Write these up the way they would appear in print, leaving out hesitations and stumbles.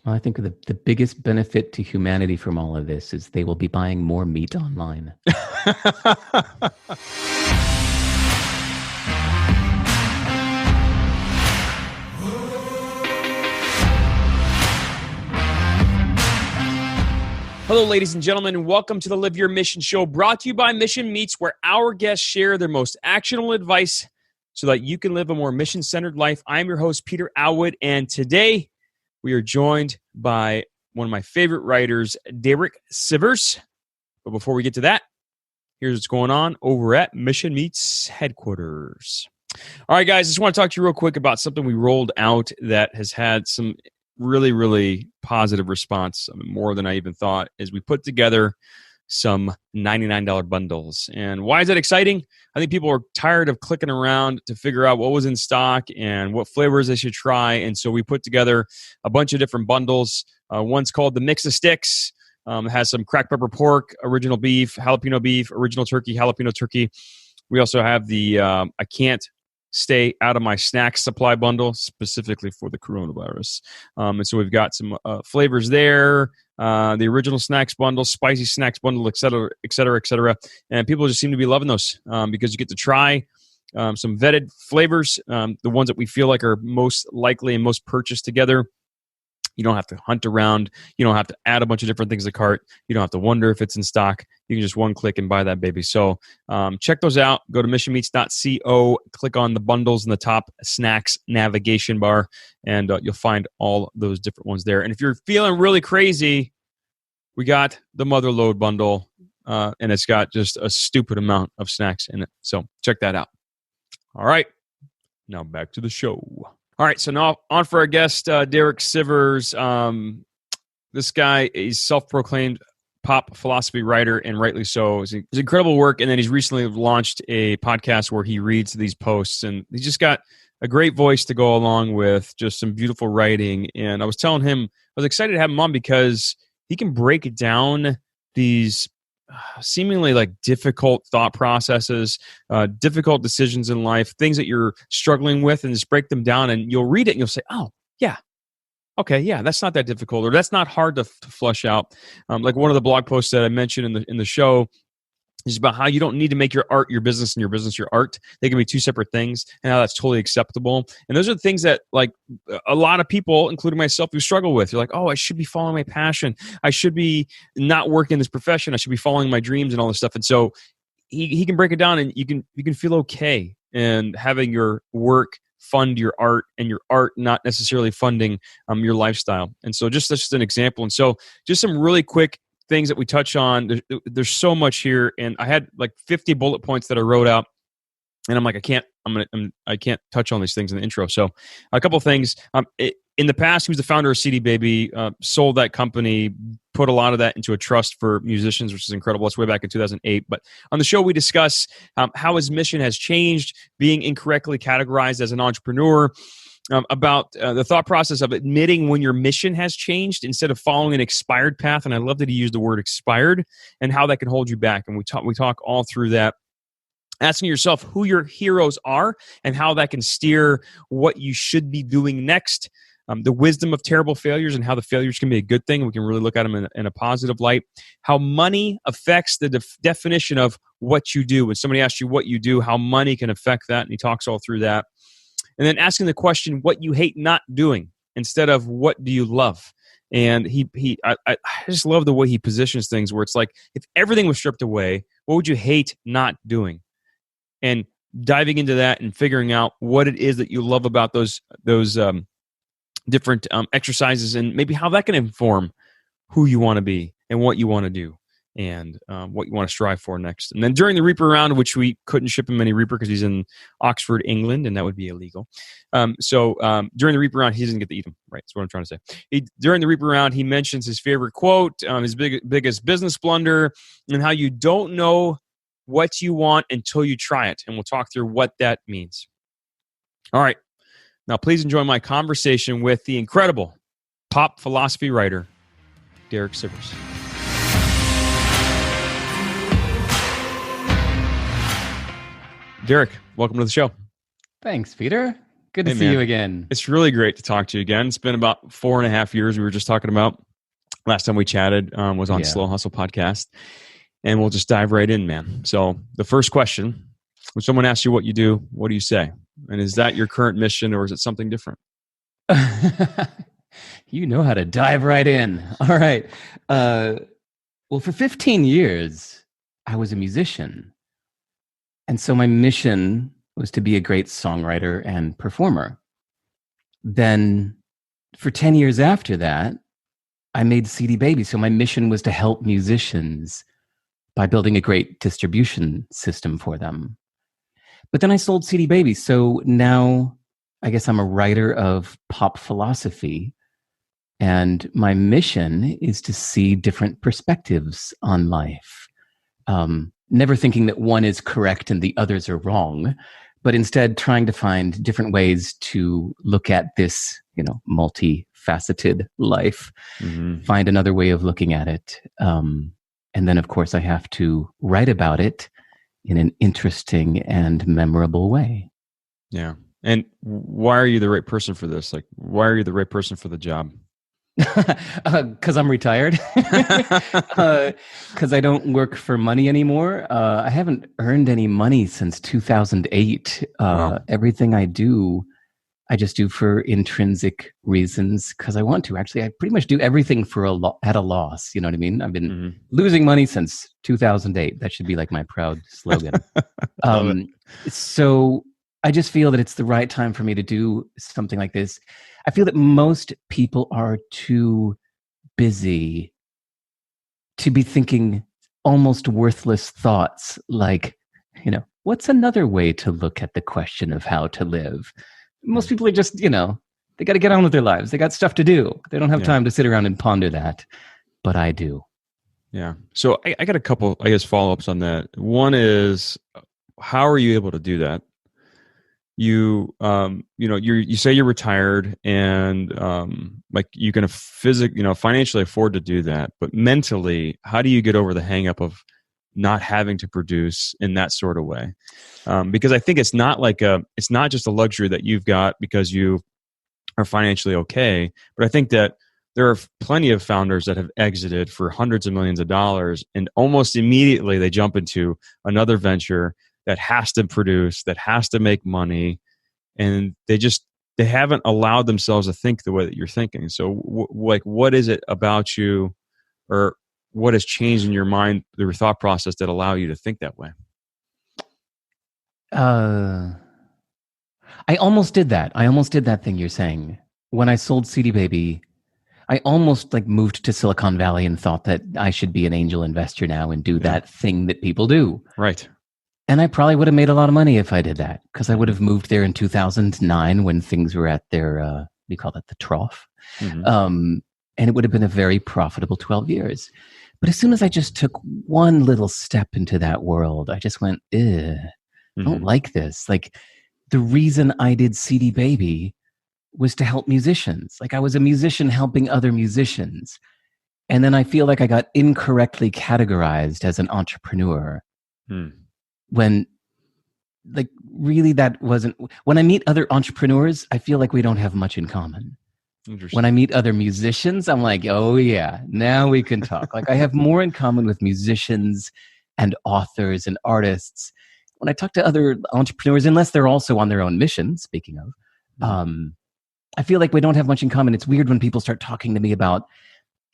Well, I think the biggest benefit to humanity from all of this is they will be buying more meat online. Hello, ladies and gentlemen, and welcome to the Live Your Mission Show, brought to you by Mission Meets, where our guests share their most actionable advice so that you can live a more mission-centered life. I'm your host, Peter Alwood, and today we are joined by one of my favorite writers, Derek Sivers. But before we get to that, here's what's going on over at Mission Meets headquarters. All right, guys, I just want to talk to you real quick about something we rolled out that has had some really positive response, more than I even thought, is we put together some $99 bundles. And why is that exciting? I think people are tired of clicking around to figure out what was in stock and what flavors they should try. And so we put together a bunch of different bundles. One's called the Mix of Sticks. It has some cracked pepper pork, original beef, jalapeno beef, original turkey, jalapeno turkey. We also have the I Can't Stay Out of My Snack Supply bundle, specifically for the coronavirus. And so we've got some flavors there. The original snacks bundle, spicy snacks bundle, et cetera, et cetera, et cetera. And people just seem to be loving those because you get to try some vetted flavors, the ones that we feel like are most likely and most purchased together. You don't have to hunt around. You don't have to add a bunch of different things to the cart. You don't have to wonder if it's in stock. You can just one click and buy that baby. So check those out. Go to missionmeats.co, click on the bundles in the top snacks navigation bar, and you'll find all those different ones there. And if you're feeling really crazy, we got the Mother Load bundle, and it's got just a stupid amount of snacks in it. So check that out. All right. Now back to the show. All right, so now on for our guest, Derek Sivers. This guy is self-proclaimed pop philosophy writer, and rightly so. It's incredible work, and then he's recently launched a podcast where he reads these posts, and he's just got a great voice to go along with just some beautiful writing. And I was telling him, I was excited to have him on because he can break down these seemingly like difficult thought processes, difficult decisions in life, things that you're struggling with, and just break them down, and you'll read it and you'll say, oh, yeah. Okay, yeah, that's not that difficult, or that's not hard to flush out. Like one of the blog posts that I mentioned in the show is about how you don't need to make your art your business and your business your art. They can be two separate things, and how that's totally acceptable. And those are the things that, like, a lot of people, including myself, who struggle with. You're like, oh, I should be following my passion. I should be not working this profession. I should be following my dreams and all this stuff. And so he can break it down, and you can feel okay and having your work fund your art, and your art not necessarily funding your lifestyle. And so that's just an example. And so just some really quick things that we touch on. There's so much here, and I had like 50 bullet points that I wrote out, and I'm like, I can't touch on these things in the intro. So a couple of things. In the past, he was the founder of CD Baby, sold that company, put a lot of that into a trust for musicians, which is incredible. That's way back in 2008. But on the show, we discuss how his mission has changed, being incorrectly categorized as an entrepreneur, about the thought process of admitting when your mission has changed instead of following an expired path. And I love that he used the word expired, and how that can hold you back. And we talk all through that. Asking yourself who your heroes are and how that can steer what you should be doing next. The wisdom of terrible failures and how the failures can be a good thing. We can really look at them in a positive light. How money affects the definition of what you do. When somebody asks you what you do, how money can affect that. And he talks all through that. And then asking the question, what you hate not doing, instead of what do you love? And I just love the way he positions things, where it's like, if everything was stripped away, what would you hate not doing? And diving into that and figuring out what it is that you love about those different exercises, and maybe how that can inform who you want to be and what you want to do, and what you want to strive for next. And then during the Reaper round, which we couldn't ship him any Reaper because he's in Oxford, England, and that would be illegal. So during the Reaper round, he doesn't get to eat them. Right, that's what I'm trying to say. During the Reaper round, he mentions his favorite quote, his biggest business blunder, and how you don't know what you want until you try it. And we'll talk through what that means. All right. Now, please enjoy my conversation with the incredible pop philosophy writer, Derek Sivers. Derek, welcome to the show. Thanks, Peter. Good to Hey, see you man. again. It's really great to talk to you again. It's been about 4.5 years. We were just talking about last time we chatted was on Yeah. Slow Hustle podcast. And we'll just dive right in, man. So the first question, when someone asks you what you do, what do you say? And is that your current mission or is it something different? You know how to dive right in. All right. Well, for 15 years, I was a musician. And so my mission was to be a great songwriter and performer. Then for 10 years after that, I made CD Baby. So my mission was to help musicians by building a great distribution system for them. But then I sold CD Baby. So now I guess I'm a writer of pop philosophy. And my mission is to see different perspectives on life. Never thinking that one is correct and the others are wrong, but instead trying to find different ways to look at this, multifaceted life, find another way of looking at it. And then, of course, I have to write about it in an interesting and memorable way. Yeah. And why are you the right person for this? Like, why are you the right person for the job? Because I'm retired. Because I don't work for money anymore. I haven't earned any money since 2008. Wow. Everything I do, I just do for intrinsic reasons because I want to. Actually, I pretty much do everything for at a loss. You know what I mean? I've been losing money since 2008. That should be like my proud slogan. So I just feel that it's the right time for me to do something like this. I feel that most people are too busy to be thinking almost worthless thoughts like, what's another way to look at the question of how to live? Most people are just, they got to get on with their lives. They got stuff to do. They don't have time to sit around and ponder that, but I do. Yeah. So I got a couple, I guess, follow-ups on that. One is, how are you able to do that? You say you're retired and like you can financially afford to do that, but mentally, how do you get over the hang up of not having to produce in that sort of way? Because I think it's not just a luxury that you've got because you are financially okay, but I think that there are plenty of founders that have exited for hundreds of millions of dollars and almost immediately they jump into another venture that has to produce, that has to make money, and they haven't allowed themselves to think the way that you're thinking. So, what is it about you, or what has changed in your mind, your thought process that allow you to think that way? I almost did that. I almost did that thing you're saying. When I sold CD Baby, I almost moved to Silicon Valley and thought that I should be an angel investor now and do that thing that people do. Right. And I probably would have made a lot of money if I did that because I would have moved there in 2009 when things were at their, we call that the trough. And it would have been a very profitable 12 years. But as soon as I just took one little step into that world, I just went, I don't like this. Like the reason I did CD Baby was to help musicians. Like I was a musician helping other musicians. And then I feel like I got incorrectly categorized as an entrepreneur. When really that wasn't, when I meet other entrepreneurs, I feel like we don't have much in common. When I meet other musicians, I'm like, oh yeah, now we can talk. Like I have more in common with musicians and authors and artists. When I talk to other entrepreneurs, unless they're also on their own mission, speaking of, I feel like we don't have much in common. It's weird when people start talking to me about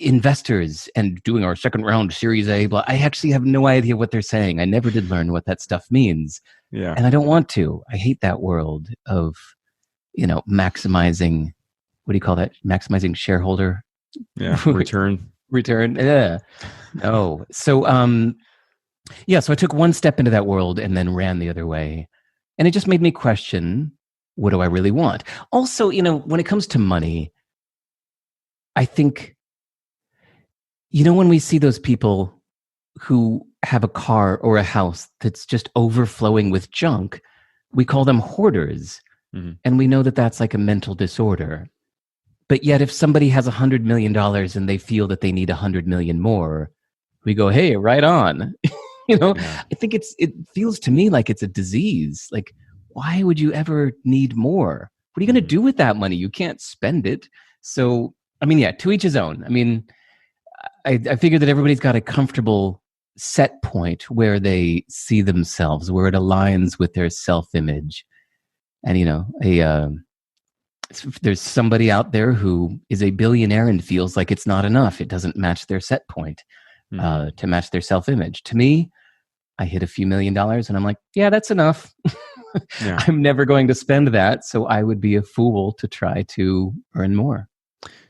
investors and doing our second round Series A, but I actually have no idea what they're saying. I never did learn what that stuff means. Yeah. And I don't want to. I hate that world of, maximizing, what do you call that? Maximizing shareholder return. Yeah. No. So, so I took one step into that world and then ran the other way. And it just made me question, what do I really want? Also, when it comes to money, I think, when we see those people who have a car or a house that's just overflowing with junk, we call them hoarders. And we know that that's like a mental disorder. But yet if somebody has $100 million and they feel that they need 100 million more, we go, hey, right on. I think it feels to me like it's a disease. Like, why would you ever need more? what are you going to do with that money? You can't spend it. So, I mean, yeah, to each his own. I mean, I figure that everybody's got a comfortable set point where they see themselves, where it aligns with their self-image. And, you know, there's somebody out there who is a billionaire and feels like it's not enough. It doesn't match their set point to match their self-image. To me, I hit a few $1 million and I'm like, yeah, that's enough. Yeah. I'm never going to spend that. So I would be a fool to try to earn more.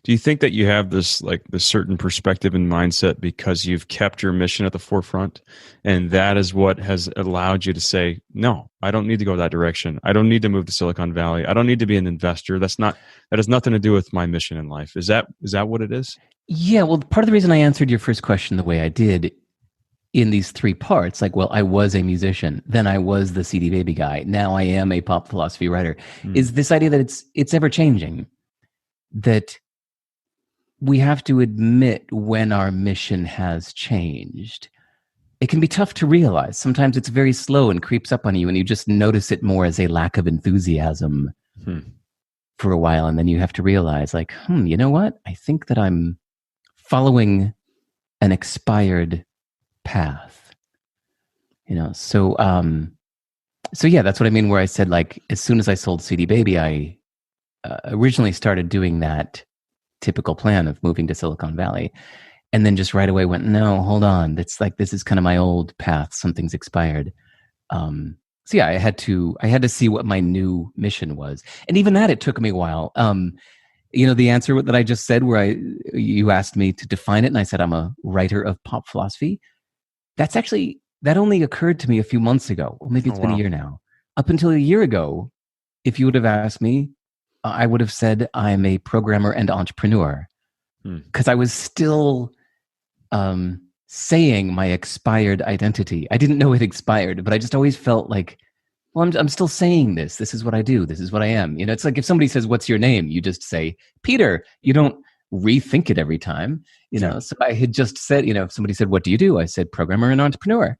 Do you think that you have this certain perspective and mindset because you've kept your mission at the forefront, and that is what has allowed you to say, no, I don't need to go that direction. I don't need to move to Silicon Valley. I don't need to be an investor. That has nothing to do with my mission in life. Is that what it is? Yeah. Well, part of the reason I answered your first question the way I did in these 3 parts, like, well, I was a musician, then I was the CD Baby guy, now I am a pop philosophy writer, is this idea that it's ever changing, that we have to admit when our mission has changed. It can be tough to realize. Sometimes it's very slow and creeps up on you, and you just notice it more as a lack of enthusiasm for a while. And then you have to realize, like, you know what? I think that I'm following an expired path. You know, so yeah, that's what I mean, where I said, like, as soon as I sold CD Baby, I originally started doing that typical plan of moving to Silicon Valley, and then just right away went, no, hold on, this is kind of my old path, something's expired. So yeah, I had to see what my new mission was, and even that, it took me a while. You know, the answer that I just said, where you asked me to define it, and I said I'm a writer of pop philosophy. That only occurred to me a few months ago. Well, maybe it's been a year now. Up until a year ago, if you would have asked me, I would have said I'm a programmer and entrepreneur, because I was still saying my expired identity. I didn't know it expired, but I just always felt like, well, I'm still saying this. This is what I do. This is what I am. You know, it's like if somebody says, what's your name? You just say, Peter. You don't rethink it every time. You know, so I had just said, you know, if somebody said, what do you do? I said, programmer and entrepreneur.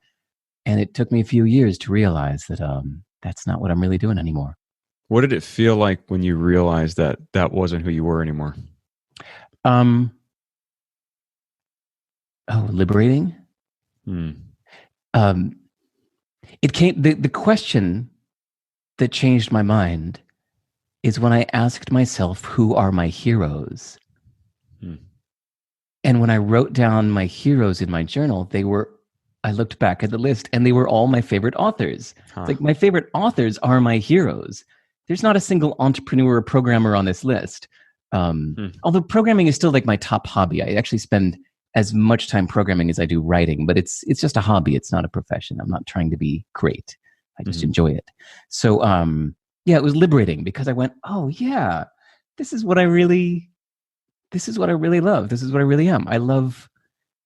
And it took me a few years to realize that that's not what I'm really doing anymore. What did it feel like when you realized that that wasn't who you were anymore? Liberating. It came. The question that changed my mind is when I asked myself, "Who are my heroes?" And when I wrote down my heroes in my journal, I looked back at the list, and they were all my favorite authors. It's like, my favorite authors are my heroes. There's not a single entrepreneur or programmer on this list. Although programming is still like my top hobby. I actually spend as much time programming as I do writing, but it's just a hobby. It's not a profession. I'm not trying to be great. I just enjoy it. So, yeah, it was liberating, because I went, oh yeah, this is what I really love. This is what I really am. I love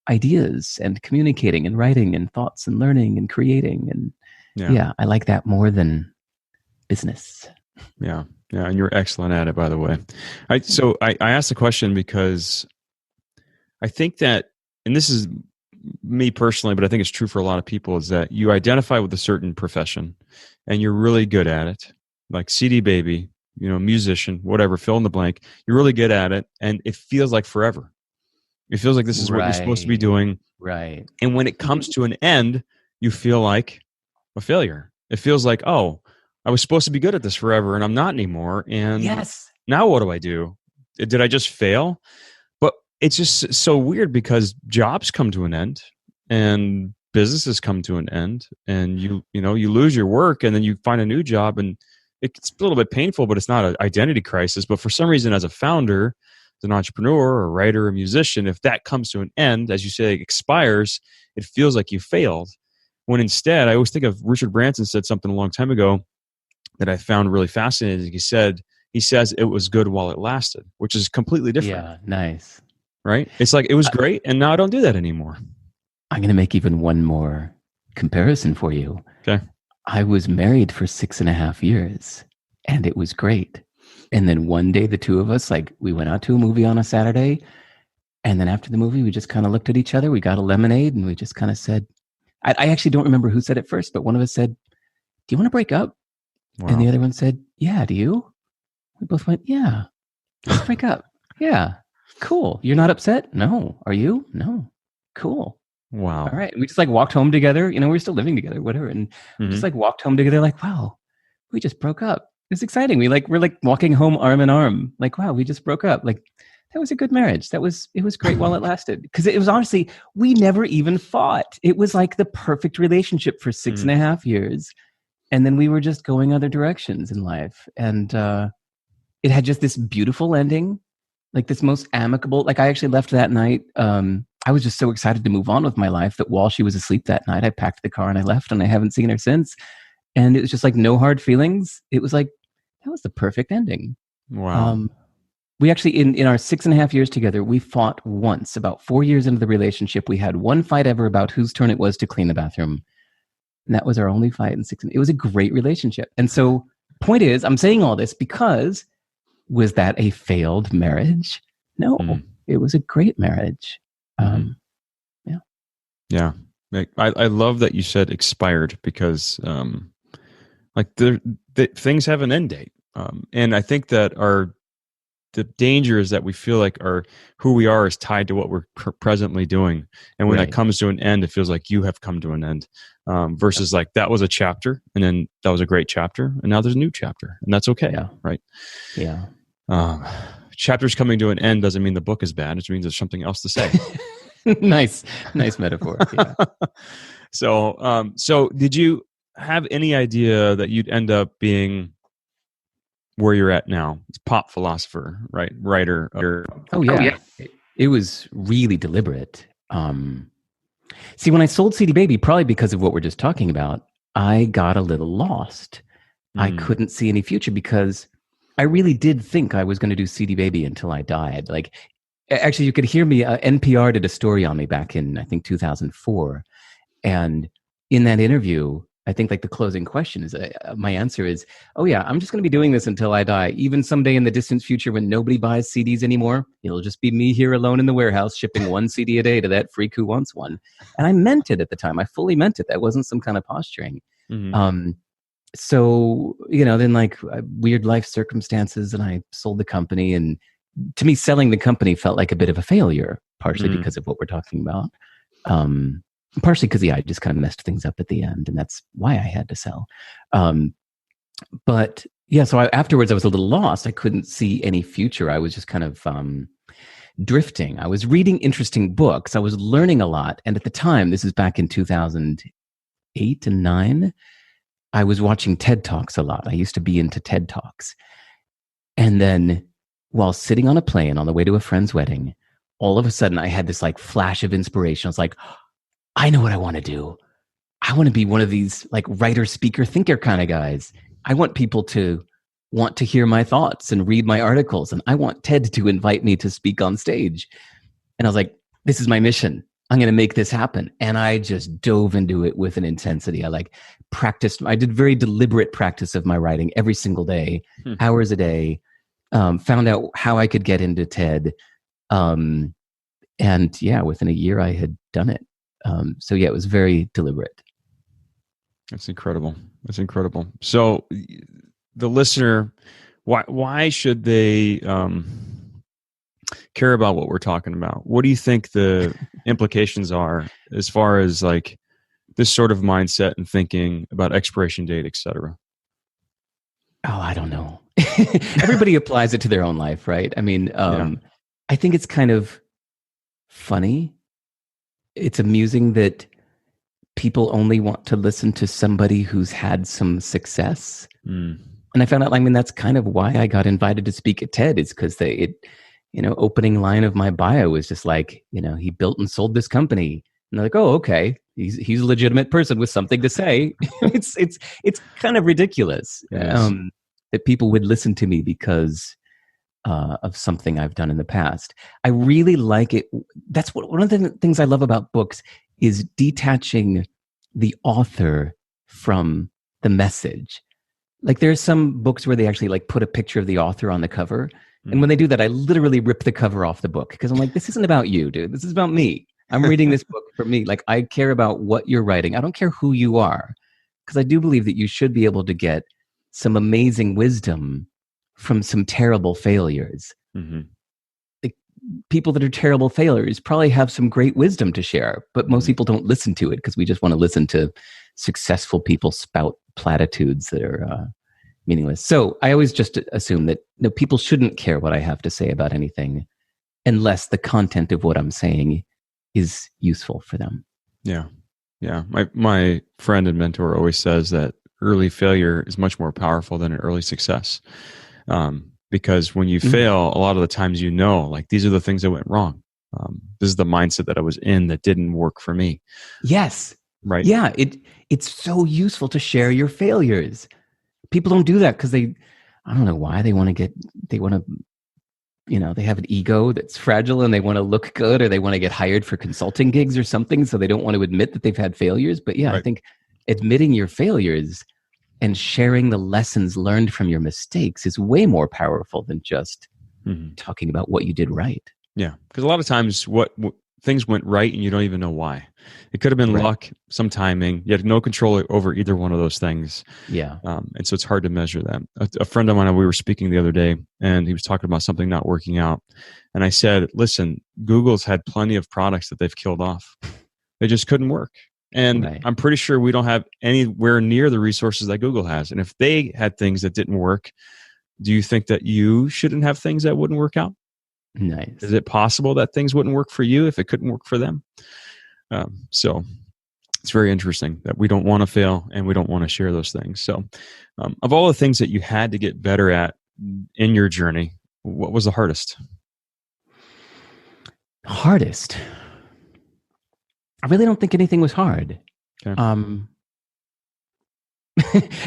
ideas and communicating and writing and thoughts and learning and creating. And yeah, I like that more than business. Yeah. Yeah. And you're excellent at it, by the way. So I asked the question because I think that, and this is me personally, but I think it's true for a lot of people, is that you identify with a certain profession and you're really good at it. Like CD Baby, you know, musician, whatever, fill in the blank. You're really good at it. And it feels like forever. It feels like this is what you're supposed to be doing. Right. And when it comes to an end, you feel like a failure. It feels like, oh, I was supposed to be good at this forever and I'm not anymore. And now what do I do? Did I just fail? But it's just so weird, because jobs come to an end and businesses come to an end, and you lose your work, and then you find a new job, and it's a little bit painful, but it's not an identity crisis. But for some reason, as a founder, as an entrepreneur or a writer or musician, if that comes to an end, as you say, expires, it feels like you failed. When instead, I always think of Richard Branson said something a long time ago that I found really fascinating. He says it was good while it lasted, which is completely different. Yeah, nice. Right? It's like, it was great, and now I don't do that anymore. I'm going to make even one more comparison for you. Okay. I was married for 6.5 years, and it was great. And then one day, the two of us, we went out to a movie on a Saturday, and then after the movie, we just kind of looked at each other. We got a lemonade, and we just kind of said, I actually don't remember who said it first, but one of us said, "Do you want to break up?" Wow. And the other one said, "Yeah, do you?" We both went, yeah, let's break up. Yeah, cool. You're not upset? No. Are you? No. Cool. Wow. All right. We just like walked home together. We're still living together, whatever. And we just like walked home together, like, wow, we just broke up. It's exciting. We're like walking home arm in arm. Like, wow, we just broke up. Like, that was a good marriage. It was great while it lasted. Because it was honestly, we never even fought. It was like the perfect relationship for 6.5 years. And then we were just going other directions in life. And it had just this beautiful ending, like this most amicable. Like, I actually left that night. I was just so excited to move on with my life that while she was asleep that night, I packed the car and I left, and I haven't seen her since. And it was just like no hard feelings. It was like, that was the perfect ending. Wow. We actually, in our 6.5 years together, we fought once. About 4 years into the relationship, we had one fight ever about whose turn it was to clean the bathroom. And that was our only fight in 6. It was a great relationship. And so, point is, I'm saying all this because, was that a failed marriage? No, it was a great marriage. Yeah. Yeah. I love that you said expired, because like things have an end date. And I think that the danger is that we feel like who we are is tied to what we're presently doing. And when that comes to an end, it feels like you have come to an end, versus like that was a chapter, and then that was a great chapter, and now there's a new chapter, and that's okay. Yeah. Right. Yeah. Chapters coming to an end doesn't mean the book is bad. It means there's something else to say. Nice metaphor. Yeah. So did you have any idea that you'd end up being where you're at now? It's pop philosopher, right? Writer. Oh yeah. It was really deliberate. See, when I sold CD Baby, probably because of what we're just talking about, I got a little lost. I couldn't see any future because I really did think I was going to do CD Baby until I died. Like, actually, you could hear me. NPR did a story on me back in, I think, 2004. And in that interview, I think like the closing question is, my answer is, oh yeah, I'm just going to be doing this until I die. Even someday in the distant future when nobody buys CDs anymore, it'll just be me here alone in the warehouse shipping one CD a day to that freak who wants one. And I meant it at the time. I fully meant it. That wasn't some kind of posturing. So, then like weird life circumstances, and I sold the company. And to me, selling the company felt like a bit of a failure, partially because of what we're talking about. Partially because, I just kind of messed things up at the end, and that's why I had to sell. But yeah, so afterwards I was a little lost. I couldn't see any future. I was just kind of drifting. I was reading interesting books. I was learning a lot. And at the time, this is back in 2008 and 9, I was watching TED Talks a lot. I used to be into TED Talks. And then while sitting on a plane on the way to a friend's wedding, all of a sudden I had this like flash of inspiration. I was like, I know what I want to do. I want to be one of these like writer, speaker, thinker kind of guys. I want people to want to hear my thoughts and read my articles. And I want TED to invite me to speak on stage. And I was like, this is my mission. I'm going to make this happen. And I just dove into it with an intensity. I like practiced. I did very deliberate practice of my writing every single day, hours a day, found out how I could get into TED. And yeah, within a year I had done it. So yeah, it was very deliberate. That's incredible. So the listener, why should they care about what we're talking about? What do you think the implications are as far as like this sort of mindset and thinking about expiration date, et cetera? Oh, I don't know. Everybody applies it to their own life, right? I mean, I think it's kind of funny. It's amusing that people only want to listen to somebody who's had some success. And I found out, I mean, that's kind of why I got invited to speak at TED, is because opening line of my bio is just like, he built and sold this company. And they're like, oh, okay. He's a legitimate person with something to say. It's kind of ridiculous that people would listen to me because of something I've done in the past. I really like it. That's one of the things I love about books is detaching the author from the message. Like there's some books where they actually like put a picture of the author on the cover. And when they do that, I literally rip the cover off the book because I'm like, this isn't about you, dude. This is about me. I'm reading this book for me. Like I care about what you're writing. I don't care who you are, because I do believe that you should be able to get some amazing wisdom from some terrible failures. Mm-hmm. People that are terrible failures probably have some great wisdom to share, but most people don't listen to it because we just want to listen to successful people spout platitudes that are meaningless. So I always just assume that people shouldn't care what I have to say about anything unless the content of what I'm saying is useful for them. Yeah. Yeah. My friend and mentor always says that early failure is much more powerful than an early success. Because when you fail, a lot of the times, like, these are the things that went wrong. This is the mindset that I was in that didn't work for me. Yes. Right. Yeah. It's so useful to share your failures. People don't do that because I don't know why they have an ego that's fragile and they want to look good, or they want to get hired for consulting gigs or something. So they don't want to admit that they've had failures. But yeah, right. I think admitting your failures and sharing the lessons learned from your mistakes is way more powerful than just talking about what you did right. Yeah, because a lot of times things went right and you don't even know why. It could have been luck, some timing. You had no control over either one of those things. Yeah. And so it's hard to measure that. A friend of mine, we were speaking the other day, and he was talking about something not working out. And I said, listen, Google's had plenty of products that they've killed off. They just couldn't work. And I'm pretty sure we don't have anywhere near the resources that Google has. And if they had things that didn't work, do you think that you shouldn't have things that wouldn't work out? Nice. Is it possible that things wouldn't work for you if it couldn't work for them? So it's very interesting that we don't want to fail and we don't want to share those things. So of all the things that you had to get better at in your journey, what was the hardest? Hardest? I really don't think anything was hard. Okay.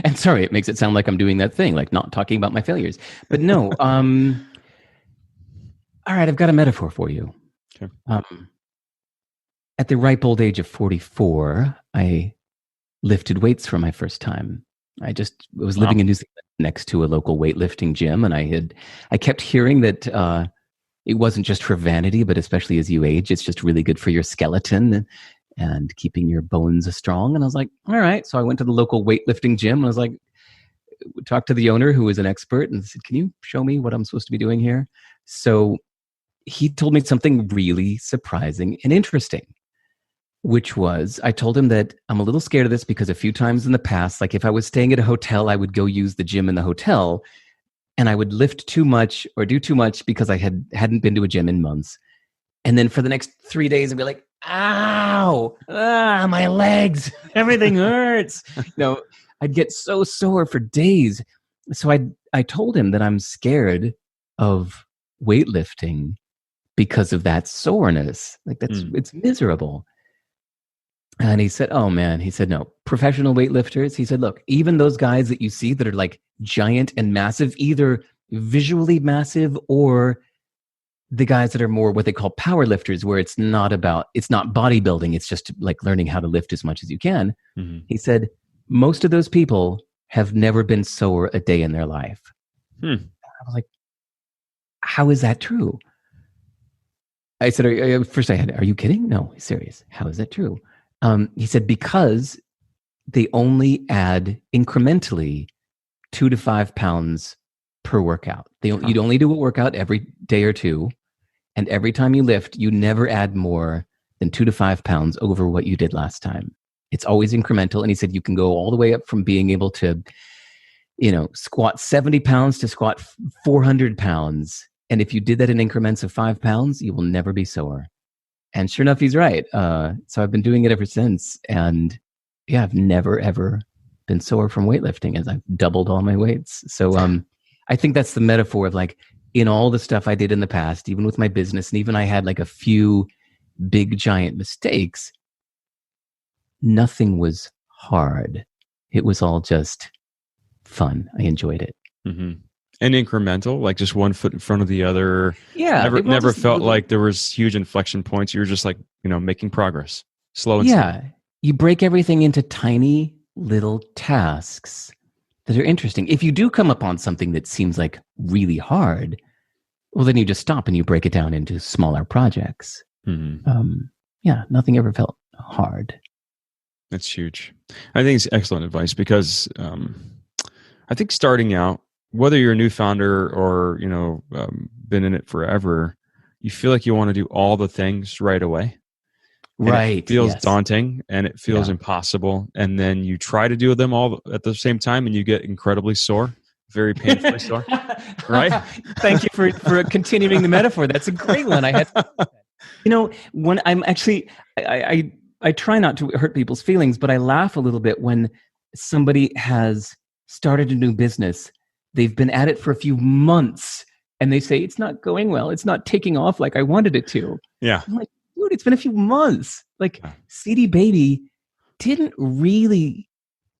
And sorry, it makes it sound like I'm doing that thing, like not talking about my failures. But no. All right, I've got a metaphor for you. Okay. At the ripe old age of 44, I lifted weights for my first time. I was living in New Zealand next to a local weightlifting gym, and I kept hearing that it wasn't just for vanity, but especially as you age, it's just really good for your skeleton and keeping your bones strong. And I was like, all right. So I went to the local weightlifting gym, and I was like, talked to the owner, who was an expert, and said, can you show me what I'm supposed to be doing here? So he told me something really surprising and interesting, which was, I told him that I'm a little scared of this because a few times in the past, like if I was staying at a hotel, I would go use the gym in the hotel, and I would lift too much or do too much because I hadn't been to a gym in months. And then for the next 3 days, I'd be like, ow, my legs, everything hurts. I'd get so sore for days. So I told him that I'm scared of weightlifting because of that soreness. Like it's miserable. And he said, oh man, he said, no, professional weightlifters. He said, look, even those guys that you see that are like giant and massive, either visually massive or the guys that are more what they call power lifters, where it's not bodybuilding. It's just like learning how to lift as much as you can. Mm-hmm. He said, most of those people have never been sore a day in their life. I was like, how is that true? I said, first are you kidding? No, he's serious. How is that true? He said, because they only add incrementally 2 to 5 pounds per workout. You'd only do a workout every day or two. And every time you lift, you never add more than 2 to 5 pounds over what you did last time. It's always incremental. And he said, you can go all the way up from being able to, squat 70 pounds to squat 400 pounds. And if you did that in increments of 5 pounds, you will never be sore. And sure enough, he's right. So I've been doing it ever since. And yeah, I've never, ever been sore from weightlifting as I've doubled all my weights. So I think that's the metaphor of like, in all the stuff I did in the past, even with my business, and even I had like a few big giant mistakes, nothing was hard. It was all just fun. I enjoyed it. Mm-hmm. And incremental, like just one foot in front of the other. Yeah. Never felt like there was huge inflection points. You were just like, making progress, slow and steady. You break everything into tiny little tasks that are interesting. If you do come upon something that seems like really hard, well, then you just stop and you break it down into smaller projects. Mm-hmm. Nothing ever felt hard. That's huge. I think it's excellent advice because I think starting out whether you're a new founder or, been in it forever, you feel like you want to do all the things right away. And Right. it feels Yes. daunting and it feels impossible. And then you try to do them all at the same time and you get incredibly sore, very painfully sore. Right? Thank you for continuing the metaphor. That's a great one. I had, when I'm actually, I try not to hurt people's feelings, but I laugh a little bit when somebody has started a new business. They've been at it for a few months and they say, it's not going well. It's not taking off like I wanted it to. Yeah. I'm like, dude, it's been a few months. Like CD Baby didn't really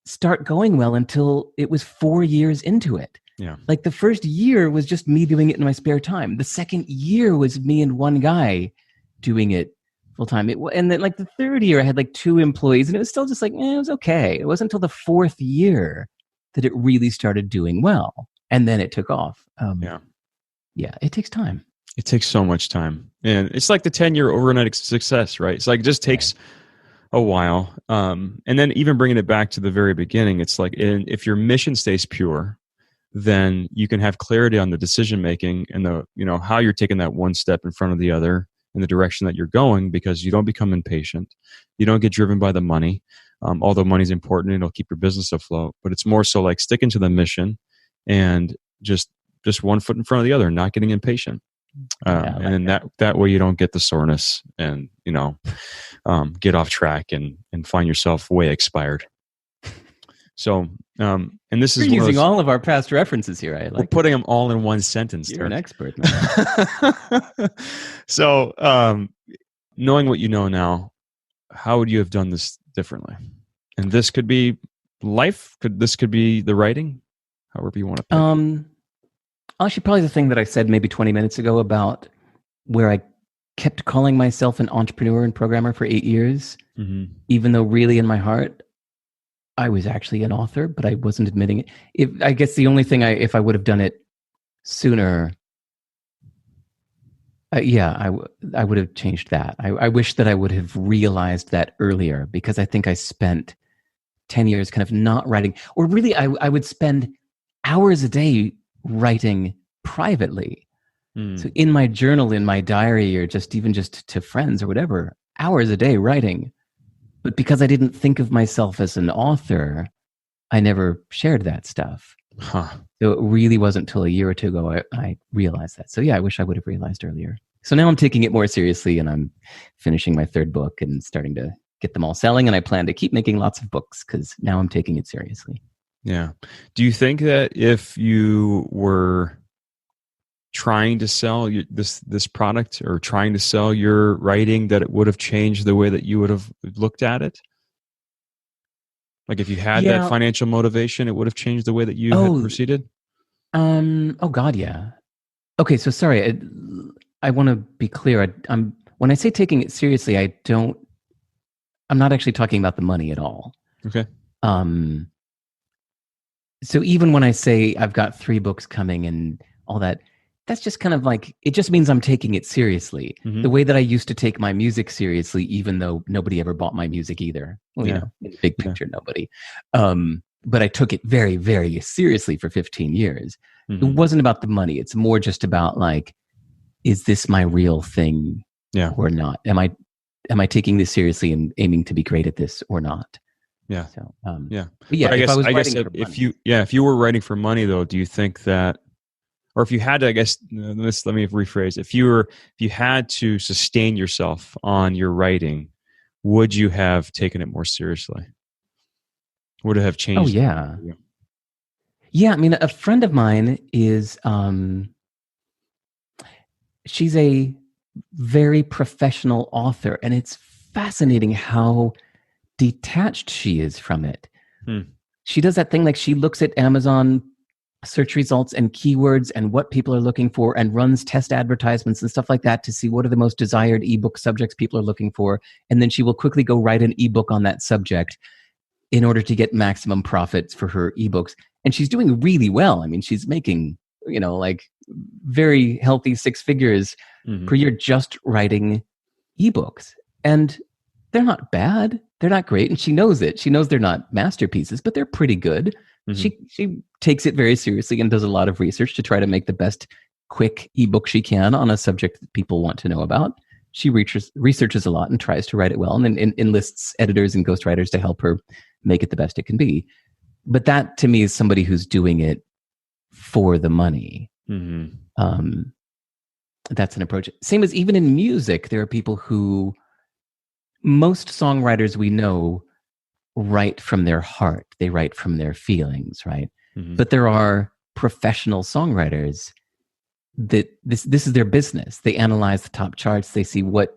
start going well until it was 4 years into it. Yeah. Like the first year was just me doing it in my spare time. The second year was me and one guy doing it full time. And then like the third year I had like 2 employees and it was still just like, it was okay. It wasn't until the 4th year that it really started doing well. And then it took off. Yeah, it takes time. It takes so much time. And it's like the 10-year overnight success, right? It's like it just takes a while. And then even bringing it back to the very beginning, it's like if your mission stays pure, then you can have clarity on the decision making and how you're taking that one step in front of the other in the direction that you're going, because you don't become impatient. You don't get driven by the money. Although money's important, it'll keep your business afloat. But it's more so like sticking to the mission and just one foot in front of the other, not getting impatient. And then that way you don't get the soreness and, get off track and find yourself way expired. So, and this is using all of our past references here. I like putting them all in one sentence. You're an expert, man. So, knowing what you know now, how would you have done this differently? And this could be life. This could be the writing, however you want to pick. Actually, probably the thing that I said maybe 20 minutes ago about where I kept calling myself an entrepreneur and programmer for 8 years, even though really in my heart, I was actually an author, but I wasn't admitting it. I guess the only thing if I would have done it sooner, I would have changed that. I wish that I would have realized that earlier, because I think I spent 10 years kind of not writing, or really I would spend hours a day writing privately. So in my journal, in my diary, or just to friends or whatever, hours a day writing. But because I didn't think of myself as an author, I never shared that stuff. So it really wasn't until a year or two ago I realized that. So yeah, I wish I would have realized earlier. So now I'm taking it more seriously and I'm finishing my 3rd book and starting to get them all selling. And I plan to keep making lots of books because now I'm taking it seriously. Yeah. Do you think that if you were trying to sell this product or trying to sell your writing, that it would have changed the way that you would have looked at it? Like if you had that financial motivation, it would have changed the way that you had proceeded? Oh God, yeah. Okay, so sorry. I want to be clear. When I say taking it seriously, I'm not actually talking about the money at all. Okay. So even when I say I've got 3 books coming and all that, that's just kind of like, it just means I'm taking it seriously. The way that I used to take my music seriously, even though nobody ever bought my music either. Well, in the big picture, nobody. But I took it very, very seriously for 15 years. It wasn't about the money. It's more just about like, is this my real thing or not? Am I taking this seriously and aiming to be great at this or not? Yeah. So, yeah. But yeah, but I guess if you were writing for money though, do you think that, or if you had to, I guess, let me rephrase. If you had to sustain yourself on your writing, would you have taken it more seriously? Would it have changed? Oh yeah. Yeah. I mean, a friend of mine is, she's a very professional author, and it's fascinating how detached she is from it. She does that thing, like she looks at Amazon search results and keywords and what people are looking for and runs test advertisements and stuff like that to see what are the most desired ebook subjects people are looking for. And then she will quickly go write an ebook on that subject in order to get maximum profits for her ebooks. And she's doing really well. I mean, she's making, like very healthy 6 figures per year just writing ebooks. And they're not bad. They're not great. And she knows it. She knows they're not masterpieces, but they're pretty good. She takes it very seriously and does a lot of research to try to make the best quick ebook she can on a subject that people want to know about. She researches a lot and tries to write it well, and then enlists editors and ghostwriters to help her make it the best it can be. But that, to me, is somebody who's doing it for the money. That's an approach. Same as even in music, there are people who, most songwriters we know, write from their heart. They write from their feelings, right? But there are professional songwriters that this is their business. They analyze the top charts. They see what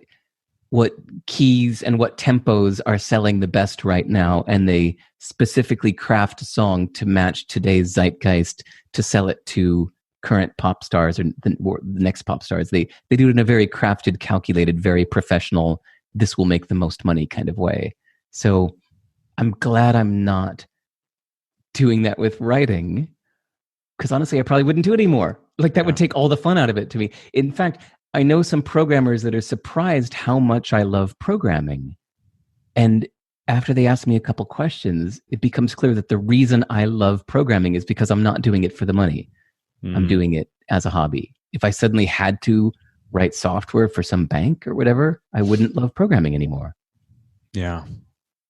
keys and what tempos are selling the best right now, and they specifically craft a song to match today's zeitgeist to sell it to current pop stars or the next pop stars. They do it in a very crafted, calculated, very professional, this will make the most money kind of way. So I'm glad I'm not doing that with writing, because honestly, I probably wouldn't do it anymore. Like that would take all the fun out of it to me. In fact, I know some programmers that are surprised how much I love programming. And after they ask me a couple questions, it becomes clear that the reason I love programming is because I'm not doing it for the money. I'm doing it as a hobby. If I suddenly had to write software for some bank or whatever, I wouldn't love programming anymore. Yeah.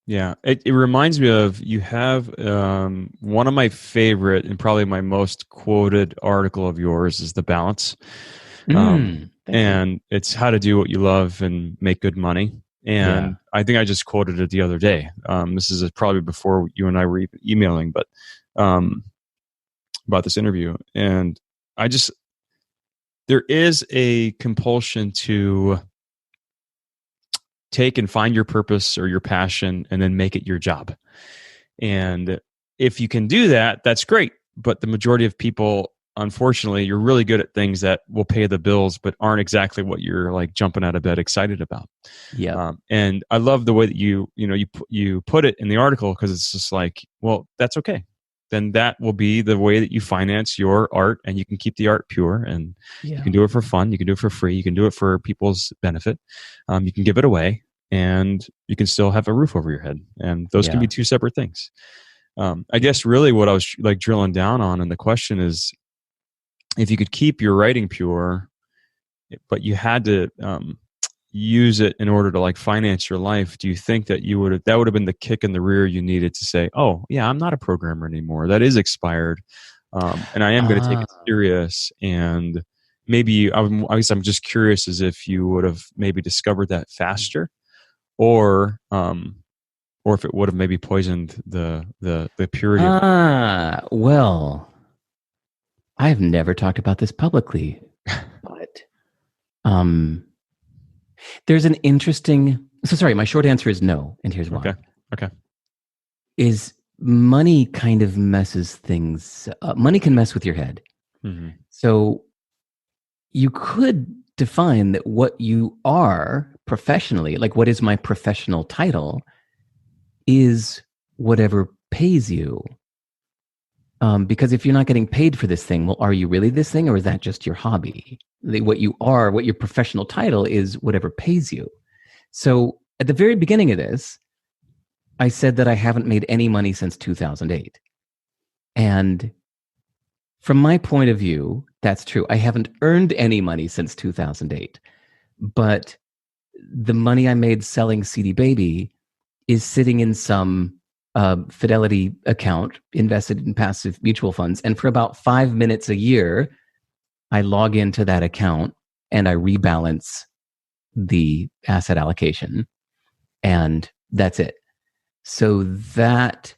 Yeah. It reminds me of, you have one of my favorite and probably my most quoted article of yours is The Balance. And it's how to do what you love and make good money. And I think I just quoted it the other day. This is probably before you and I were emailing, but about this interview. And there is a compulsion to take and find your purpose or your passion and then make it your job. And if you can do that, that's great. But the majority of people, unfortunately, you're really good at things that will pay the bills, but aren't exactly what you're like jumping out of bed excited about. Yeah. And I love the way that you put it in the article, because it's just like, well, that's okay. Then that will be the way that you finance your art, and you can keep the art pure, and you can do it for fun. You can do it for free. You can do it for people's benefit. You can give it away, and you can still have a roof over your head. And those can be two separate things. I guess really what I was like drilling down on, and the question is, if you could keep your writing pure, but you had to use it in order to like finance your life, do you think that that would have been the kick in the rear you needed to say, oh yeah, I'm not a programmer anymore, that is expired, and I am going to take it serious? And maybe I guess I'm just curious as if you would have maybe discovered that faster, or if it would have maybe poisoned the purity. Well, I've never talked about this publicly, but there's an interesting. So sorry, my short answer is no, and here's why. Okay. Is money kind of messes things up. Money can mess with your head. So you could define that what you are professionally, like what is my professional title, is whatever pays you. Because if you're not getting paid for this thing, well, are you really this thing, or is that just your hobby? What you are, what your professional title is, whatever pays you. So at the very beginning of this, I said that I haven't made any money since 2008. And from my point of view, that's true. I haven't earned any money since 2008. But the money I made selling CD Baby is sitting in some Fidelity account invested in passive mutual funds. And for about 5 minutes a year, I log into that account and I rebalance the asset allocation. And that's it. So that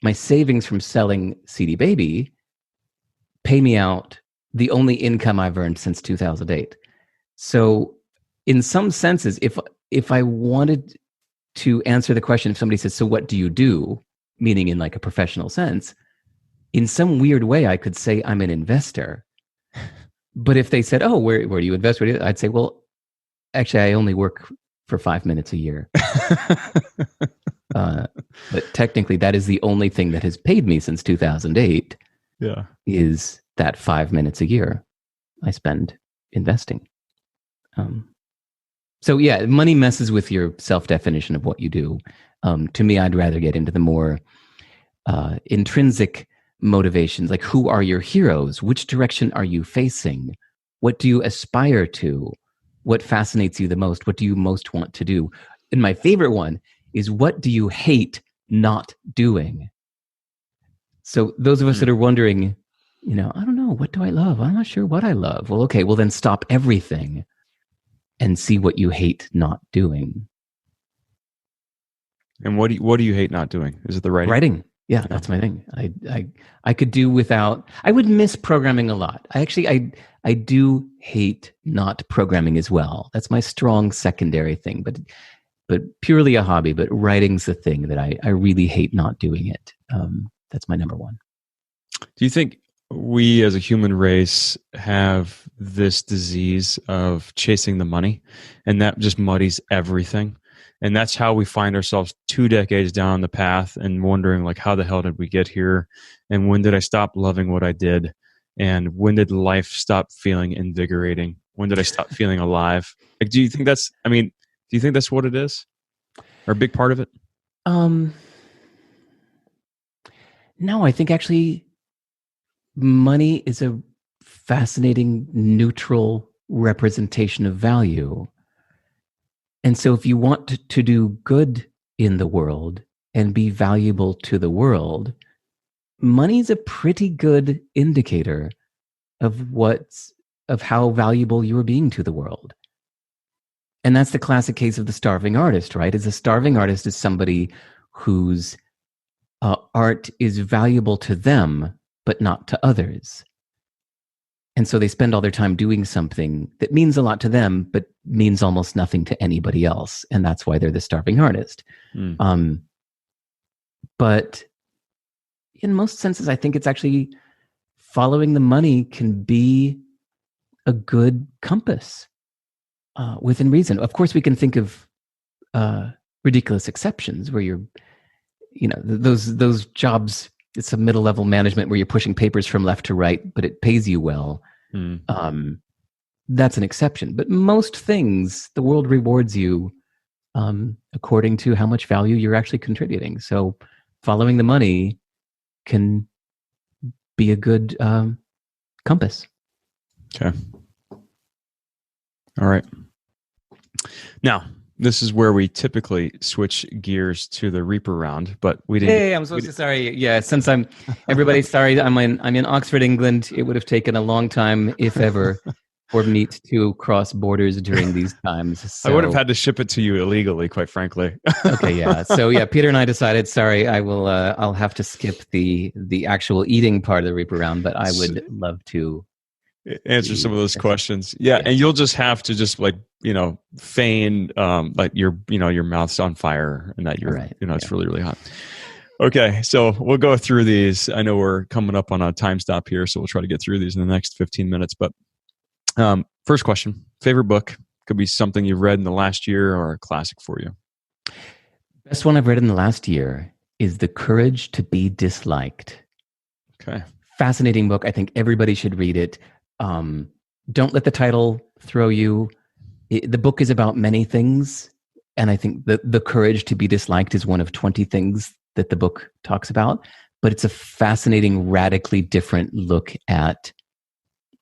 my savings from selling CD Baby pay me out the only income I've earned since 2008. So in some senses, if I wanted to answer the question, if somebody says, so what do you do? Meaning in like a professional sense, in some weird way, I could say I'm an investor. But if they said, oh, where do you invest? I'd say, well, actually, I only work for 5 minutes a year. But technically, that is the only thing that has paid me since 2008. Yeah. Is that 5 minutes a year I spend investing. So yeah, money messes with your self-definition of what you do. To me, I'd rather get into the more intrinsic motivations? Like, who are your heroes? Which direction are you facing? What do you aspire to? What fascinates you the most? What do you most want to do? And my favorite one is, what do you hate not doing? So those of us that are wondering, I don't know, what do I love? I'm not sure what I love. Well, okay, well then stop everything and see what you hate not doing. And what do you hate not doing? Is it the writing? Writing. Yeah, that's my thing. I could do without. I would miss programming a lot. I do hate not programming as well. That's my strong secondary thing, but purely a hobby. But writing's the thing that I really hate not doing it. That's my number one. Do you think we as a human race have this disease of chasing the money, and that just muddies everything? And that's how we find ourselves 2 decades down the path and wondering, like, how the hell did we get here? And when did I stop loving what I did? And when did life stop feeling invigorating? When did I stop feeling alive? Like, do you think that's what it is? Or a big part of it? No, I think actually money is a fascinating, neutral representation of value. And so if you want to do good in the world and be valuable to the world, money's a pretty good indicator of how valuable you're being to the world. And that's the classic case of the starving artist, right? Is a starving artist is somebody whose art is valuable to them, but not to others. And so they spend all their time doing something that means a lot to them, but means almost nothing to anybody else. And that's why they're the starving artist. But in most senses, I think it's actually following the money can be a good compass within reason. Of course, we can think of ridiculous exceptions where you're, those jobs, it's a middle-level management where you're pushing papers from left to right, but it pays you well. That's an exception. But most things, the world rewards you according to how much value you're actually contributing. So following the money can be a good compass. Okay. All right. Now, this is where we typically switch gears to the Reaper round, but we didn't. Hey, I'm so sorry. Yeah, since everybody's sorry. I'm in Oxford, England. It would have taken a long time, if ever, for meat to cross borders during these times. So, I would have had to ship it to you illegally, quite frankly. Okay, yeah. So yeah, Peter and I decided, sorry, I'll have to skip the actual eating part of the Reaper round, but I would love to answer some of those questions. Yeah, and you'll just have to just feign like your mouth's on fire and that you're right. It's really, really hot. Okay, so we'll go through these. I know we're coming up on a time stop here, so we'll try to get through these in the next 15 minutes. But first question, favorite book. Could be something you've read in the last year or a classic for you. Best one I've read in the last year is The Courage to Be Disliked. Okay. Fascinating book. I think everybody should read it. Don't let the title throw you. The book is about many things, and I think the courage to be disliked is one of 20 things that the book talks about, but it's a fascinating, radically different look at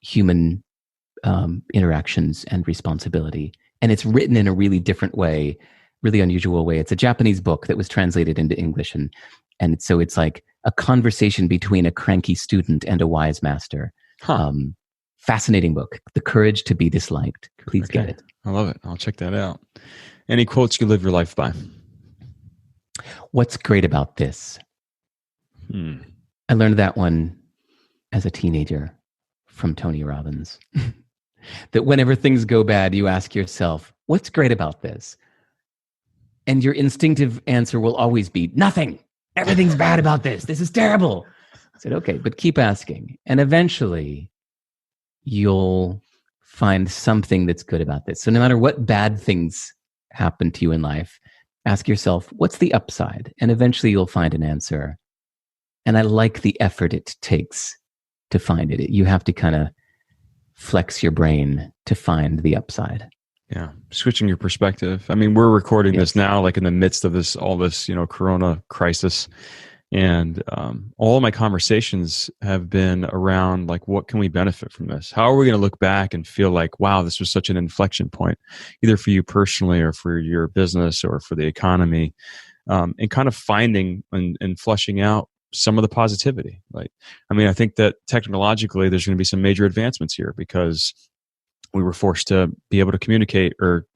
human interactions and responsibility. And it's written in a really different way, really unusual way. It's a Japanese book that was translated into English, and so it's like a conversation between a cranky student and a wise master. Fascinating book, The Courage to Be Disliked. Please get it. I love it. I'll check that out. Any quotes you live your life by? What's great about this? I learned that one as a teenager from Tony Robbins. That whenever things go bad, you ask yourself, what's great about this? And your instinctive answer will always be, nothing. Everything's bad about this. This is terrible. I said, okay, but keep asking. And eventually you'll find something that's good about this. So no matter what bad things happen to you in life, ask yourself, what's the upside? And eventually you'll find an answer. And I like the effort it takes to find it. You have to kind of flex your brain to find the upside. Yeah. Switching your perspective. I mean, we're recording this now, like in the midst of all this, corona crisis. And all of my conversations have been around like, what can we benefit from this? How are we going to look back and feel like, wow, this was such an inflection point, either for you personally or for your business or for the economy, and kind of finding and fleshing out some of the positivity. Like, I mean, I think that technologically there's going to be some major advancements here because we were forced to be able to communicate, or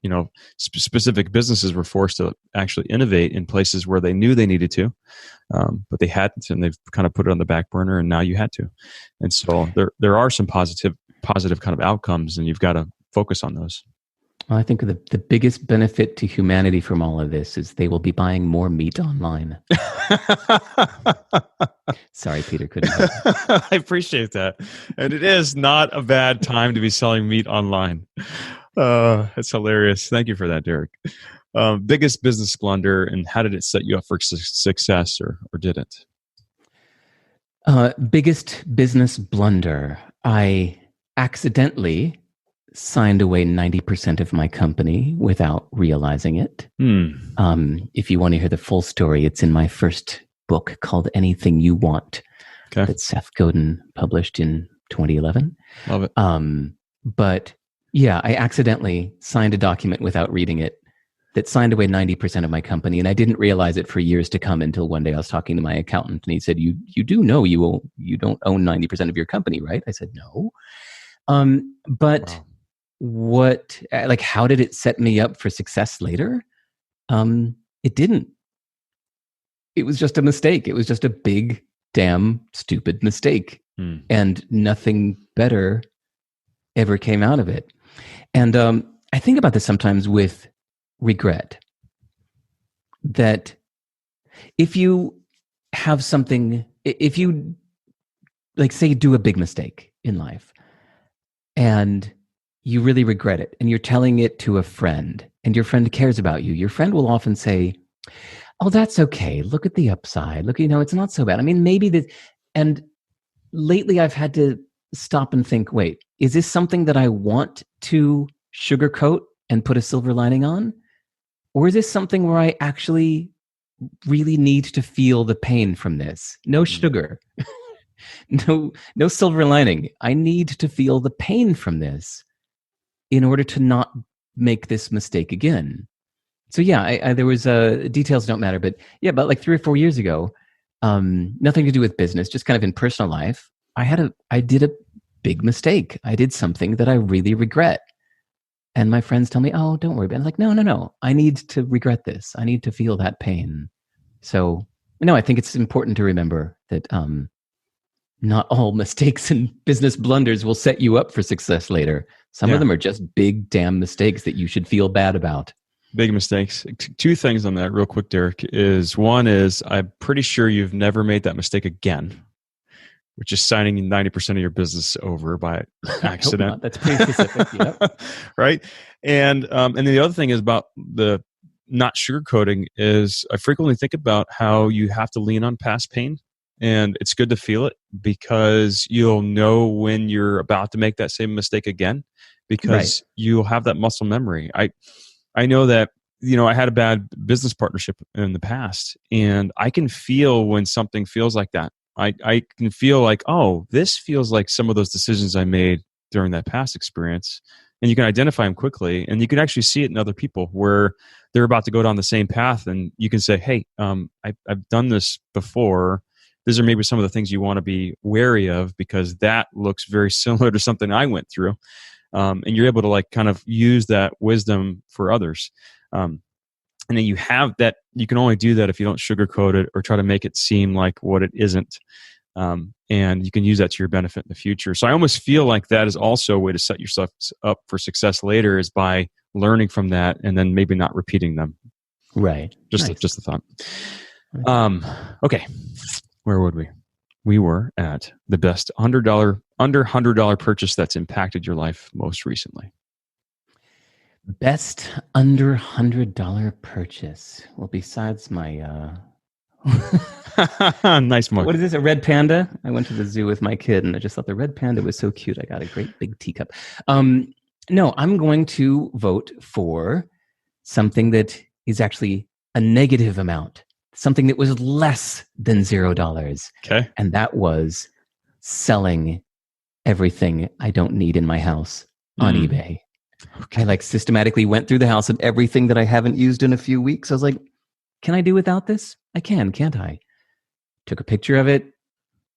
specific businesses were forced to actually innovate in places where they knew they needed to, but they hadn't, and they've kind of put it on the back burner, and now you had to. And so there are some positive kind of outcomes, and you've got to focus on those. Well, I think the biggest benefit to humanity from all of this is they will be buying more meat online. Sorry, Peter, couldn't help. I appreciate that. And it is not a bad time to be selling meat online. That's hilarious. Thank you for that, Derek. Biggest business blunder, and how did it set you up for success, or did it? Biggest business blunder. I accidentally signed away 90% of my company without realizing it. If you want to hear the full story, it's in my first book called Anything You Want, that Seth Godin published in 2011. Love it. But yeah, I accidentally signed a document without reading it that signed away 90% of my company, and I didn't realize it for years to come until one day I was talking to my accountant, and he said, "You do know you don't own 90% of your company, right?" I said, "No." But wow. How did it set me up for success later? It didn't. It was just a mistake. It was just a big, damn, stupid mistake. And nothing better ever came out of it. And I think about this sometimes with regret. That if you have something, if you, say, do a big mistake in life, and you really regret it, and you're telling it to a friend, and your friend cares about you, your friend will often say, "Oh, that's okay. Look at the upside. Look, it's not so bad. I mean, maybe this." And lately I've had to stop and think, wait, is this something that I want to sugarcoat and put a silver lining on? Or is this something where I actually really need to feel the pain from this? No sugar. No silver lining. I need to feel the pain from this in order to not make this mistake again. So yeah, there was details don't matter, but yeah, about like 3 or 4 years ago, nothing to do with business, just kind of in personal life, I did a big mistake. I did something that I really regret. And my friends tell me, "Oh, don't worry about it." I'm like, no. I need to regret this. I need to feel that pain. So, no, I think it's important to remember that not all mistakes and business blunders will set you up for success later. Some of them are just big damn mistakes that you should feel bad about. Big mistakes. 2 things on that real quick, Derek, is one is I'm pretty sure you've never made that mistake again, which is signing 90% of your business over by accident. That's pretty specific. Yep. Right. And then the other thing is about the not sugarcoating is I frequently think about how you have to lean on past pain, and it's good to feel it because you'll know when you're about to make that same mistake again, because you'll have that muscle memory. I know that, I had a bad business partnership in the past, and I can feel when something feels like that. I can feel like, oh, this feels like some of those decisions I made during that past experience. And you can identify them quickly, and you can actually see it in other people where they're about to go down the same path. And you can say, hey, I've done this before. These are maybe some of the things you want to be wary of, because that looks very similar to something I went through. And you're able to kind of use that wisdom for others. And then you have that, you can only do that if you don't sugarcoat it or try to make it seem like what it isn't. And you can use that to your benefit in the future. So I almost feel like that is also a way to set yourself up for success later, is by learning from that and then maybe not repeating them. Right. Just a thought. Okay. Where would we? We were at the best under $100 purchase that's impacted your life most recently. Best under $100 purchase. Well, besides my nice mug. What is this? A red panda? I went to the zoo with my kid, and I just thought the red panda was so cute. I got a great big teacup. No, I'm going to vote for something that is actually a negative amount something that was less than $0. Okay. And that was selling everything I don't need in my house on eBay. Okay. I systematically went through the house and everything that I haven't used in a few weeks. I was like, can I do without this? I can, can't I? Took a picture of it,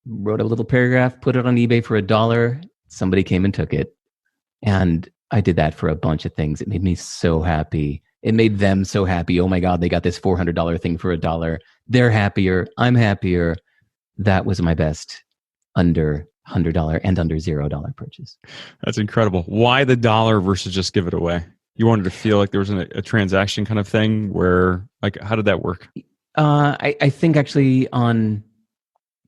wrote a little paragraph, put it on eBay for $1. Somebody came and took it. And I did that for a bunch of things. It made me so happy. It made them so happy. Oh my God, they got this $400 thing for $1. They're happier. I'm happier. That was my best under $100 and under $0 purchase. That's incredible. Why the dollar versus just give it away? You wanted to feel like there was a transaction kind of thing where, how did that work? I think actually on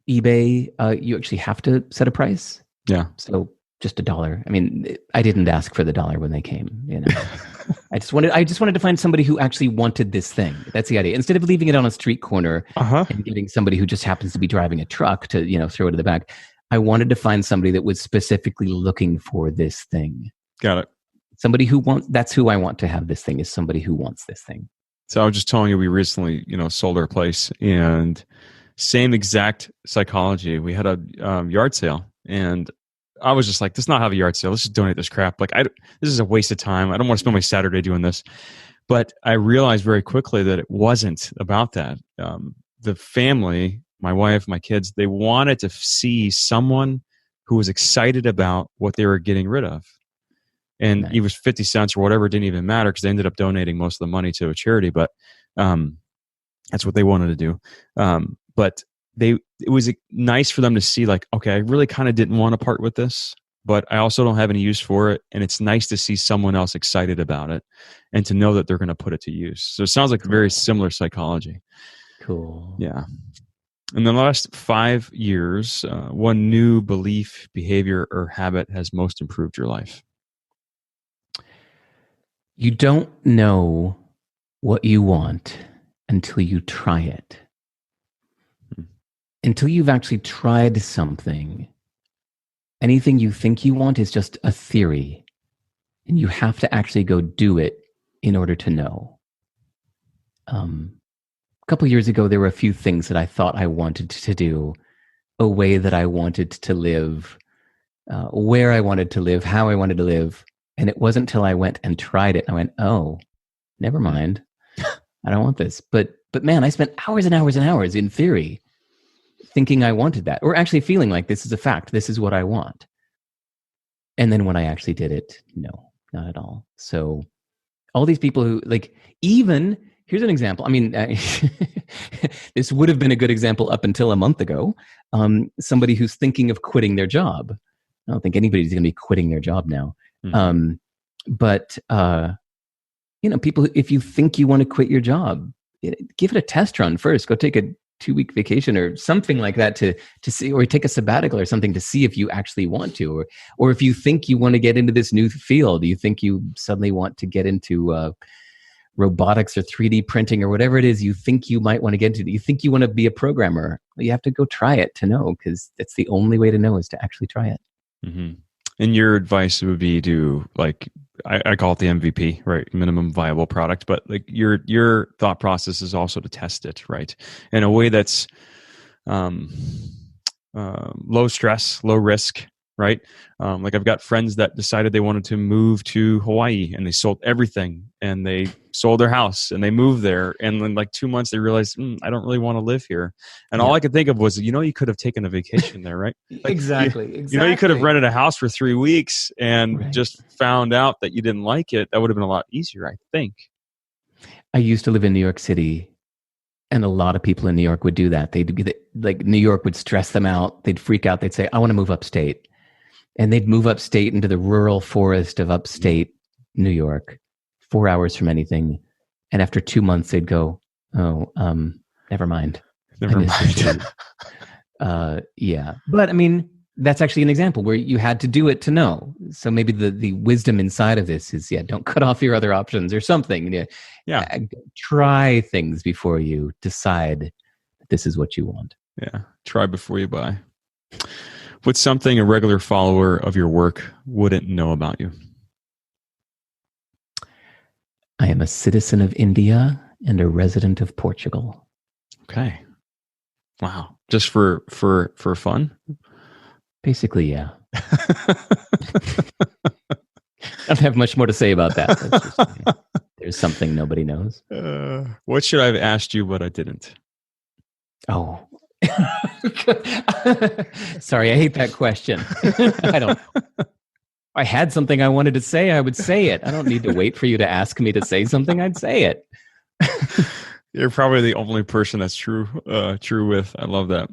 eBay, you actually have to set a price. Yeah. So just $1. I mean, I didn't ask for the $1 when they came. I just wanted to find somebody who actually wanted this thing. That's the idea. Instead of leaving it on a street corner and getting somebody who just happens to be driving a truck to throw it in the back, I wanted to find somebody that was specifically looking for this thing. Got it. Somebody who wants. That's who I want to have this thing. Is somebody who wants this thing. So I was just telling you, we recently, sold our place, and same exact psychology. We had a yard sale, and I was just like, "Let's not have a yard sale. Let's just donate this crap. This is a waste of time. I don't want to spend my Saturday doing this." But I realized very quickly that it wasn't about that. The family, my wife, my kids, they wanted to see someone who was excited about what they were getting rid of. And Nice. It was 50 cents or whatever. It didn't even matter because they ended up donating most of the money to a charity. But that's what they wanted to do. But it was nice for them to see okay, I really kind of didn't want to part with this, but I also don't have any use for it. And it's nice to see someone else excited about it and to know that they're going to put it to use. So it sounds like very similar psychology. Cool. Yeah. In the last 5 years, one new belief, behavior, or habit has most improved your life? You don't know what you want until you try it. Until you've actually tried something, anything you think you want is just a theory. And you have to actually go do it in order to know. A couple years ago, there were a few things that I thought I wanted to do, a way that I wanted to live, where I wanted to live, how I wanted to live. And it wasn't until I went and tried it. I went, oh, never mind. I don't want this. But man, I spent hours and hours and hours in theory thinking I wanted that, or actually feeling like this is a fact. This is what I want. And then when I actually did it, no, not at all. So all these people who here's an example. I mean, this would have been a good example up until a month ago. Somebody who's thinking of quitting their job. I don't think anybody's going to be quitting their job now. But people, if you think you want to quit your job, give it a test run first. Go take a 2-week vacation or something like that to see, or take a sabbatical or something to see if you actually want to, or if you think you want to get into this new field, you think you suddenly want to get into robotics or 3D printing or whatever it is you think you might want to get into. You think you want to be a programmer. You have to go try it to know, because that's the only way to know, is to actually try it. Mm-hmm. And your advice would be to I call it the MVP, right? Minimum viable product. But your thought process is also to test it, right? In a way that's low stress, low risk, right? I've got friends that decided they wanted to move to Hawaii, and they sold everything, and they sold their house, and they moved there. And in 2 months, they realized, I don't really want to live here. And all I could think of was, you could have taken a vacation there, right? Exactly. You could have rented a house for 3 weeks and just found out that you didn't like it. That would have been a lot easier, I think. I used to live in New York City, and a lot of people in New York would do that. New York would stress them out. They'd freak out. They'd say, I want to move upstate. And they'd move upstate into the rural forest of upstate New York, 4 hours from anything. And after 2 months, they'd go, oh, never mind. Never mind. Yeah. But I mean, that's actually an example where you had to do it to know. So maybe the wisdom inside of this is, don't cut off your other options or something. Yeah. Try things before you decide that this is what you want. Yeah. Try before you buy. What's something a regular follower of your work wouldn't know about you? I am a citizen of India and a resident of Portugal. Okay. Wow. Just for fun? Basically, yeah. I don't have much more to say about that. That's just, there's something nobody knows. What should I have asked you, but I didn't? Oh. Sorry, I hate that question. I don't know. If I had something I wanted to say, I would say it. I don't need to wait for you to ask me to say something. I'd say it. You're probably the only person that's true with. I love that.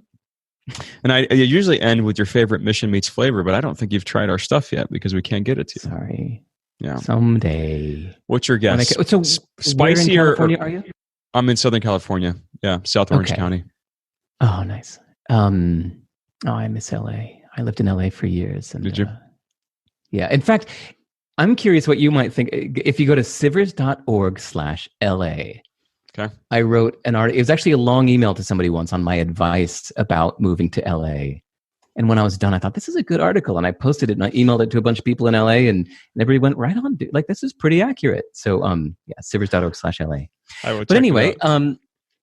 And I usually end with your favorite Mission Meats flavor, but I don't think you've tried our stuff yet because we can't get it to you. Sorry. Yeah. Someday. What's your guess? So spicy where in California are you? I'm in Southern California. Yeah, South Orange County. Oh, nice. I miss LA. I lived in LA for years. And, did you? Yeah. In fact, I'm curious what you might think. If you go to sivers.org/LA, okay. I wrote an article. It was actually a long email to somebody once on my advice about moving to LA. And when I was done, I thought, this is a good article. And I posted it and I emailed it to a bunch of people in LA and everybody went right on. Like, this is pretty accurate. So, sivers.org/LA. But anyway,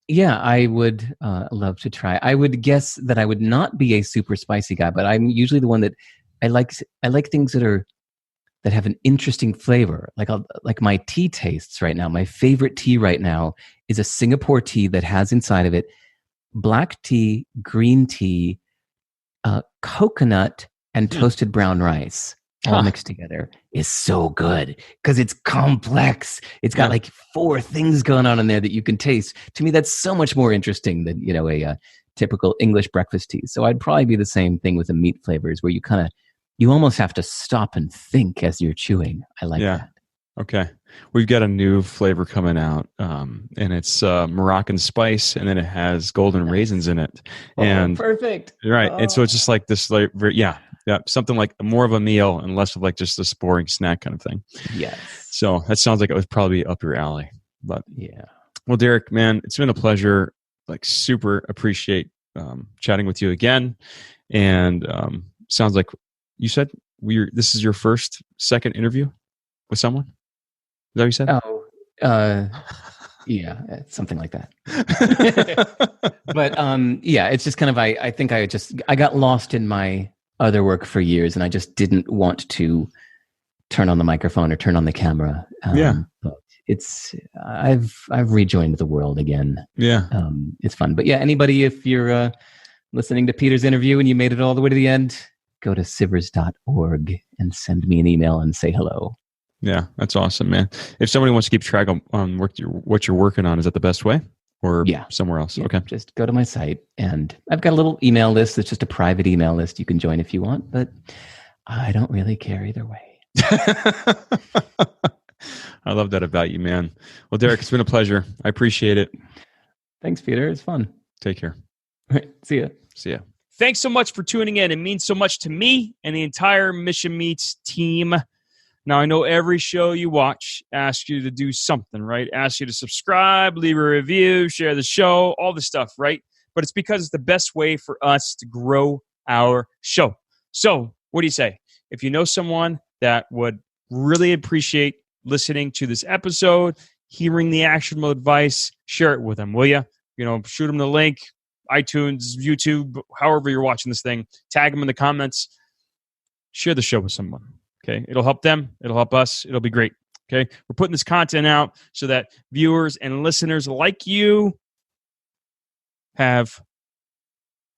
yeah, I would love to try. I would guess that I would not be a super spicy guy, but I'm usually the one that I like things that have an interesting flavor. Like my tea tastes right now. My favorite tea right now is a Singapore tea that has inside of it black tea, green tea, coconut, and toasted brown rice all mixed together. Is so good because it's complex. It's got like 4 things going on in there that you can taste. To me, that's so much more interesting than a typical English breakfast tea. So I'd probably be the same thing with the meat flavors, where you almost have to stop and think as you're chewing. I like that. Okay. We've got a new flavor coming out, and it's Moroccan spice, and then it has golden raisins in it. And perfect. Right. And so it's just like this, something like more of a meal and less of like just a boring snack kind of thing. Yes. So that sounds like it would probably be up your alley. But yeah. Well, Derek, man, it's been a pleasure. Like, super appreciate chatting with you again. And sounds like you said this is your second interview with someone? Is that what you said? Yeah, something like that. But yeah, it's just kind of, I think I got lost in my other work for years, and I just didn't want to turn on the microphone or turn on the camera. But I've rejoined the world again. Yeah. It's fun. But yeah, anybody, if you're listening to Peter's interview and you made it all the way to the end, go to sivers.org and send me an email and say hello. Yeah, that's awesome, man. If somebody wants to keep track on what you're working on, is that the best way? Or somewhere else? Yeah, okay. Just go to my site, and I've got a little email list. It's just a private email list. You can join if you want, but I don't really care either way. I love that about you, man. Well, Derek, it's been a pleasure. I appreciate it. Thanks, Peter. It's fun. Take care. All right. See ya. See ya. Thanks so much for tuning in. It means so much to me and the entire Mission Meats team. Now, I know every show you watch asks you to do something, right? Asks you to subscribe, leave a review, share the show, all this stuff, right? But it's because it's the best way for us to grow our show. So, what do you say? If you know someone that would really appreciate listening to this episode, hearing the actionable advice, share it with them, will you? Shoot them the link, iTunes, YouTube, however you're watching this thing. Tag them in the comments. Share the show with someone. Okay, it'll help them. It'll help us. It'll be great. Okay, we're putting this content out so that viewers and listeners like you have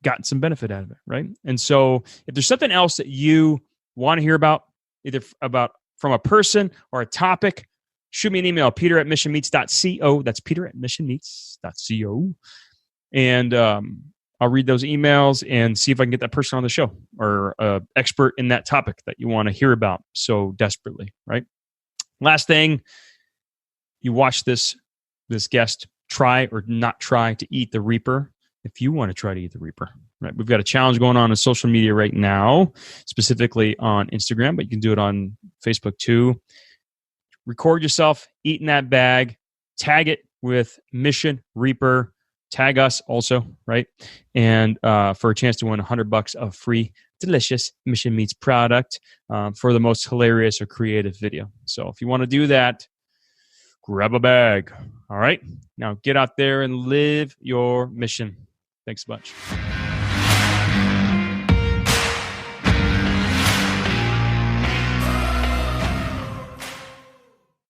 gotten some benefit out of it, right? And so if there's something else that you want to hear about, either from a person or a topic, shoot me an email, peter@missionmeats.co. That's peter@missionmeats.co. And I'll read those emails and see if I can get that person on the show or an expert in that topic that you want to hear about so desperately, right? Last thing, you watch this guest try or not try to eat the Reaper. If you want to try to eat the Reaper, right? We've got a challenge going on social media right now, specifically on Instagram, but you can do it on Facebook too. Record yourself eating that bag, tag it with Mission Reaper. Tag us also, right? And for a chance to win $100 of free, delicious Mission Meats product for the most hilarious or creative video. So if you want to do that, grab a bag. All right. Now get out there and live your mission. Thanks a bunch.